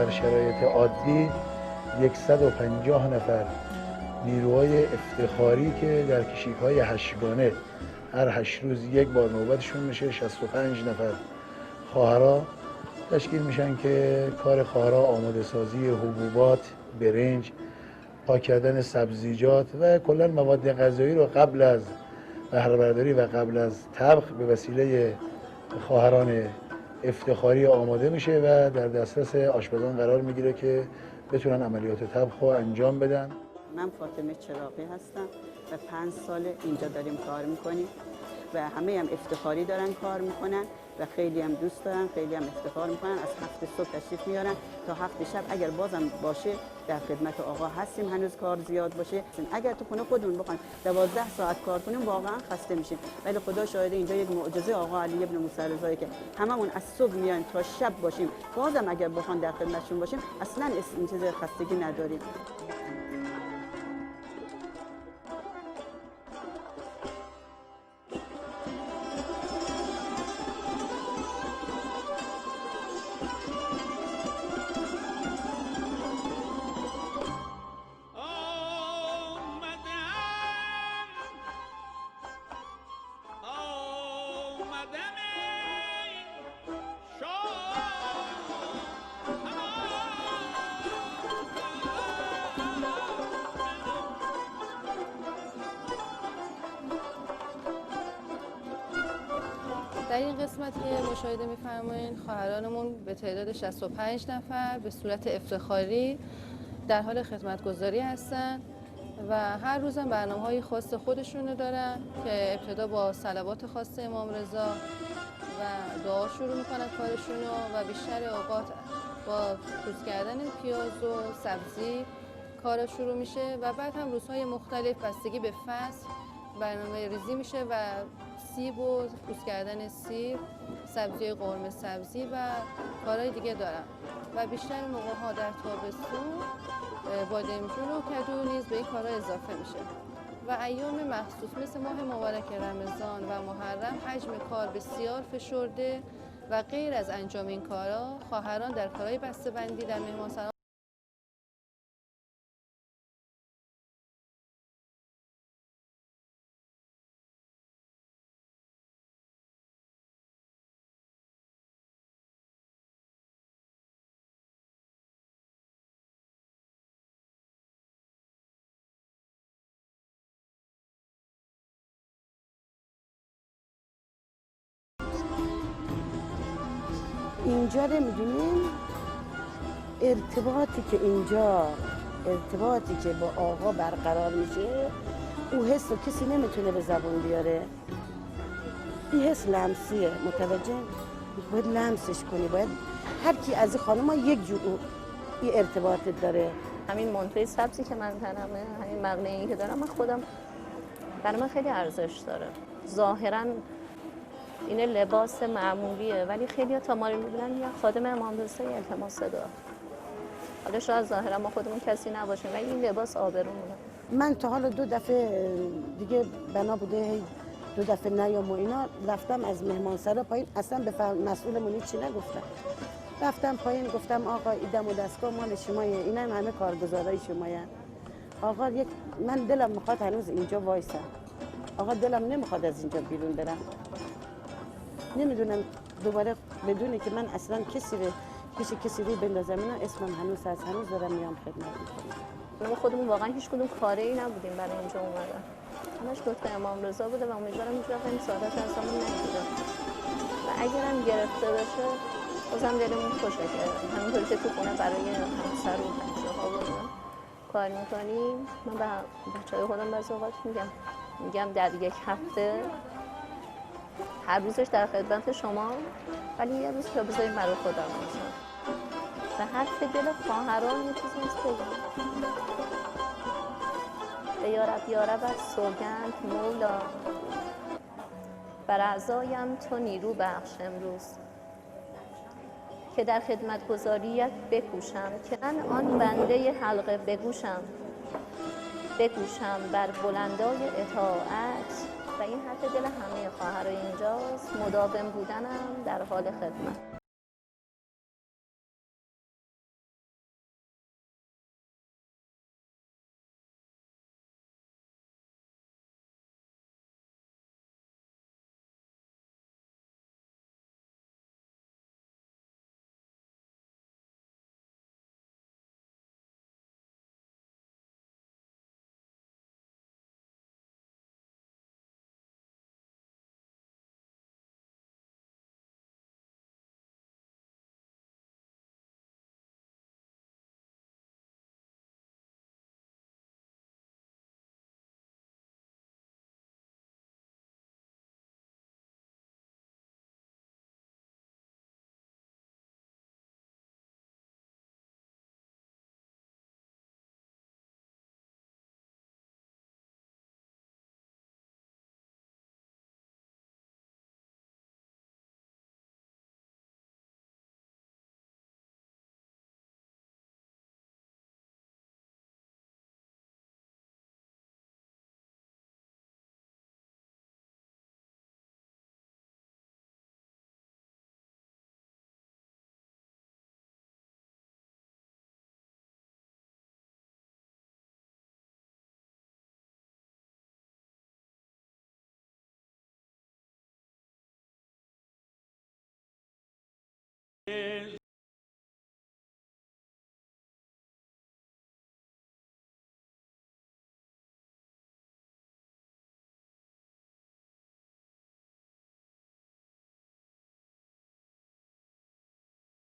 در شرایط عادی 150 نفر نیروهای افتخاری که در کشیک‌های 8گانه هر 8 روز یک بار نوبتشون میشه، 65 نفر خواهرا تشکیل میشن که کار خواهرا آماده سازی حبوبات، برنج، پاک کردن سبزیجات و کلا مواد غذایی رو قبل از بهره برداری و قبل از طبخ به وسیله خواهران افتخاری آماده میشه و در دسترس آشپزان قرار میگیره که بتونن عملیات طبخ رو انجام بدن. من فاطمه چراغی هستم و 5 سال اینجا داریم کار میکنیم و همه هم افتخاری دارن کار میکنن و خیلی هم دوست دارن، خیلی هم افتخار میکنن. از 7 صبح تشریف میارن تا 7 شب اگر بازم باشه در خدمت آقا هستیم. هنوز کار زیاد باشه، اگر تو خونه خودمون بخوایم 12 ساعت کار کنیم واقعا خسته میشیم، ولی خدا شاهد اینجا یک معجزه آقا علی ابن موسی رضایی که هممون از صبح میایم تا شب باشیم، بازم اگر بخوان در خدمتشون باشیم اصلا این چیز خستگی نداریم. در این قسمت که مشاهده می‌فرمایید خواهرانمون به تعداد 65 نفر به صورت افتخاری در حال خدمتگزاری هستن و هر روزم برنامه‌های خاص خودشونو دارن که ابتدا با صلوات خاص امام رضا و دعا شروع میکنن کارشونو و بیشتر اوقات با پوست کردن پیاز و سبزی کار شروع میشه و بعد هم روزهای مختلف بستگی به فصل برنامه ریزی میشه و سیب و پوست کردن سیب، سبزی قرمه سبزی و کارهای دیگه دارم و بیشتر موقع‌ها در تابستون بادمجون و کدو نیز به این کارها اضافه میشه و ایام مخصوص مثل ماه مبارک رمضان و محرم حجم کار بسیار فشرده و غیر از انجام این کارها خواهران در کارهای بسته‌بندی در مهمانسرا اینجا رو می‌دونیم ارتباطی که با آقا برقرار میشه او حس رو کسی نمیتونه به زبون بیاره. این حس لمسیه، متوجه؟ باید لمسش کنی، باید هر کی از خانم‌ها یک جور این ارتباط داره. همین منتوی سبزی که من تنمه، همین مقنعه‌ای که دارم، من خودم برای من خیلی ارزش داره. ظاهراً این لباس معمولیه ولی خیلی تا ما رو می‌بینن یا خادم امام رضا التماس دار. حالا شاید ظاهراً ما خودمون کسی نباشیم ولی این لباس آبرومونه. من تا حالا 2 دفعه دیگه بنا بوده 2 دفعه نیام و اینا رفتم از مهمانسرا پایین، اصلا به مسئولمون هیچی نگفتم. رفتم پایین گفتم آقا این دم و دستگاه مال شمایه، اینا همه کارگزارای شمایه. آقا من دلم میخواد هنوز اینجا وایسم. آقا دلم نمیخواد از اینجا بیرون برم. نمیدونم دوباره بدونی که من اصلا کسی رو بندازم، اینا اسمم هنوز دارم میام خدمت میکنم. ما خودمون واقعا هیچ کدوم کاری نبودیم برای اینجا اومدن. همش لطف امام رضا بوده و امیدوارم اینجا خیلی سعادت اصلا نگیره. و اگرم گرفته بشه بازم دلمون خوشه که همونطوری که تو خونه برای همسر و بچه‌ها کار میکنیم. من به بچه‌های خودم بعضی اوقات میگم در یک هفته هر روزش در خدمت شما ولی یه روز که بذاریم برای خودم باشم. و حرف دل خواهران یه چیزی نیست بگم. به یارب از سوگند مولا بر اعضایم تو نیرو بخش امروز که در خدمت گزاریت بکوشم که من آن بنده حلقه بگوشم بر بلندای اطاعت. و این حرف دل همه خواهرای اینجاست، مداوم بودنم در حال خدمت.